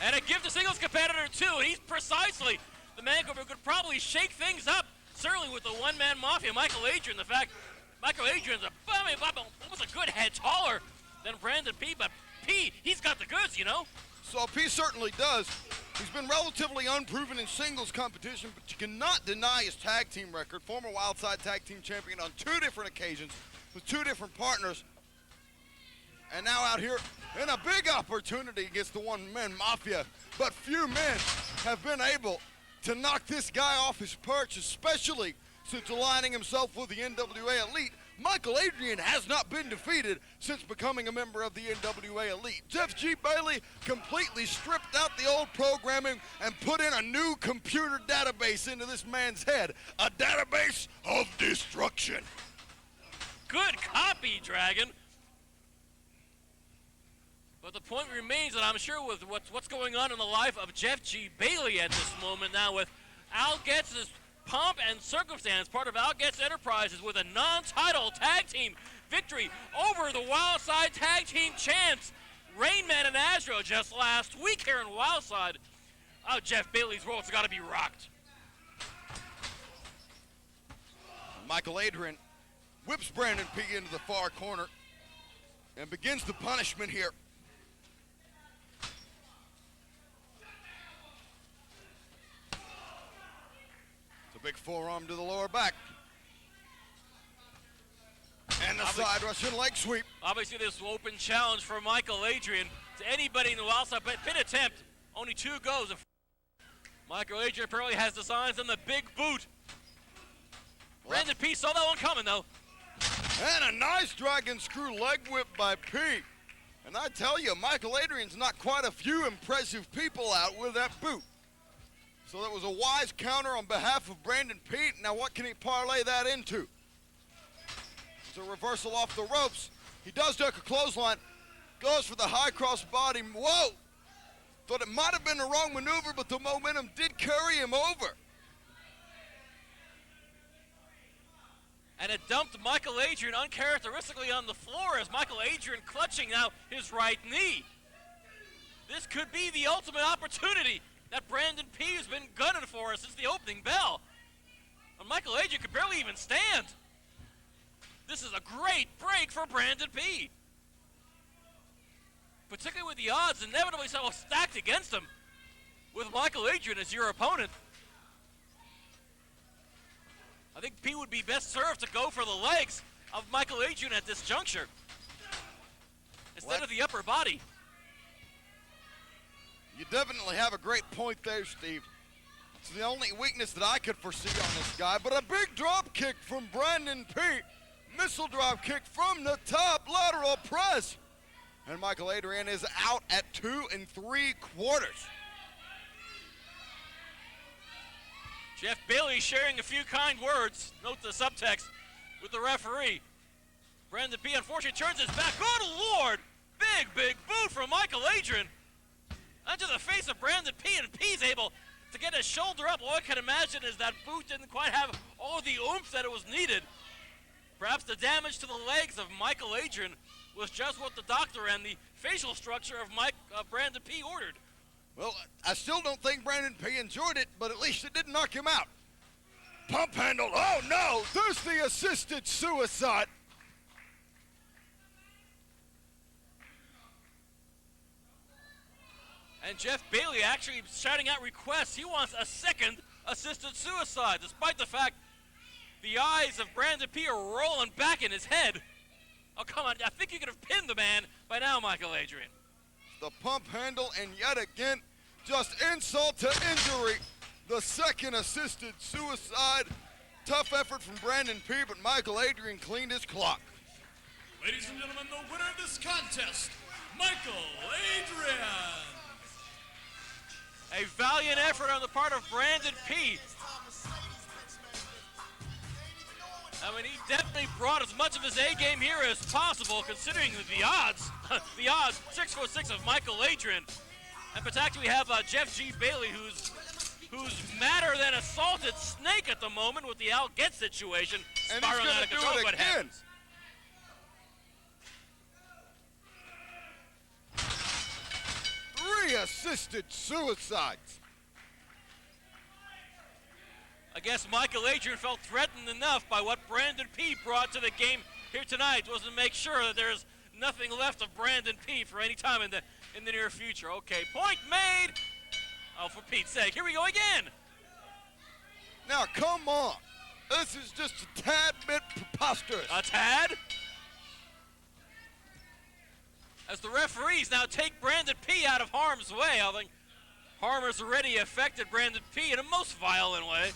And a gift to singles competitor, too. And he's precisely the man who could probably shake things up, certainly with the one-man mafia, Mikel Adryan. The fact Mikel Adryan's almost a good head taller than Brandon P, but P, he's got the goods, you know? So P certainly does. He's been relatively unproven in singles competition, but you cannot deny his tag team record. Former Wildside tag team champion on 2 different occasions with 2 different partners. And now out here in a big opportunity against the one-man mafia. But few men have been able to knock this guy off his perch, especially since aligning himself with the NWA Elite. Mikel Adryan has not been defeated since becoming a member of the NWA Elite. Jeff G. Bailey completely stripped out the old programming and put in a new computer database into this man's head. A database of destruction. Good copy, Dragon. But the point remains that I'm sure with what's going on in the life of Jeff G. Bailey at this moment now, with Al Getz' pomp and circumstance, part of Al Getz Enterprises, with a non-title tag team victory over the Wildside tag team champs, Rain Man and Astro, just last week here in Wildside. Oh, Jeff Bailey's world's got to be rocked. Mikel Adryan whips Brandon P into the far corner and begins the punishment here. Big forearm to the lower back. And the side Russian leg sweep. Obviously this open challenge for Mikel Adryan to anybody in the Wildside pin attempt. Only 2 goes. Mikel Adryan apparently has the signs on the big boot. Brandon P saw that one coming though. And a nice dragon screw leg whip by P. And I tell you, Mikel Adryan's knocked quite a few impressive people out with that boot. So that was a wise counter on behalf of Brandon Pete. Now what can he parlay that into? It's a reversal off the ropes. He does duck a clothesline. Goes for the high cross body. Whoa! Thought it might have been the wrong maneuver, but the momentum did carry him over. And it dumped Mikel Adryan uncharacteristically on the floor as Mikel Adryan clutching now his right knee. This could be the ultimate opportunity that Brandon P has been gunning for since the opening bell. And Mikel Adryan could barely even stand. This is a great break for Brandon P. Particularly with the odds inevitably so stacked against him with Mikel Adryan as your opponent. I think P would be best served to go for the legs of Mikel Adryan at this juncture instead of the upper body. You definitely have a great point there, Steve. It's the only weakness that I could foresee on this guy, but a big drop kick from Brandon P. Missile drop kick from the top, lateral press. And Mikel Adryan is out at 2 3/4. Jeff Bailey sharing a few kind words, note the subtext, with the referee. Brandon P unfortunately turns his back. Good Lord! Big boot from Mikel Adryan. Onto the face of Brandon P, and P's able to get his shoulder up. All I can imagine is that boot didn't quite have all the oomph that it was needed. Perhaps the damage to the legs of Mikel Adryan was just what the doctor and the facial structure of Brandon P ordered. Well, I still don't think Brandon P enjoyed it, but at least it didn't knock him out. Pump handle, oh no, there's the assisted suicide. And Jeff Bailey actually shouting out requests. He wants a second assisted suicide, despite the fact the eyes of Brandon P are rolling back in his head. Oh, come on. I think you could have pinned the man by now, Mikel Adryan. The pump handle, and yet again, just insult to injury. The second assisted suicide. Tough effort from Brandon P, but Mikel Adryan cleaned his clock. Ladies and gentlemen, the winner of this contest, Mikel Adryan. A valiant effort on the part of Brandon P. I mean, he definitely brought as much of his A game here as possible, considering the odds. The odds, 6'6" of Mikel Adryan. And particularly we have Jeff G. Bailey, who's madder than a salted snake at the moment with the Al Getz situation. And he's going to do it again. 3 assisted suicides. I guess Mikel Adryan felt threatened enough by what Brandon P brought to the game here tonight was to make sure that there's nothing left of Brandon P for any time in the near future. Okay, point made. Oh, for Pete's sake, here we go again. Now, come on. This is just a tad bit preposterous. A tad? As the referees now take Brandon P out of harm's way, I think harm has already affected Brandon P in a most violent way.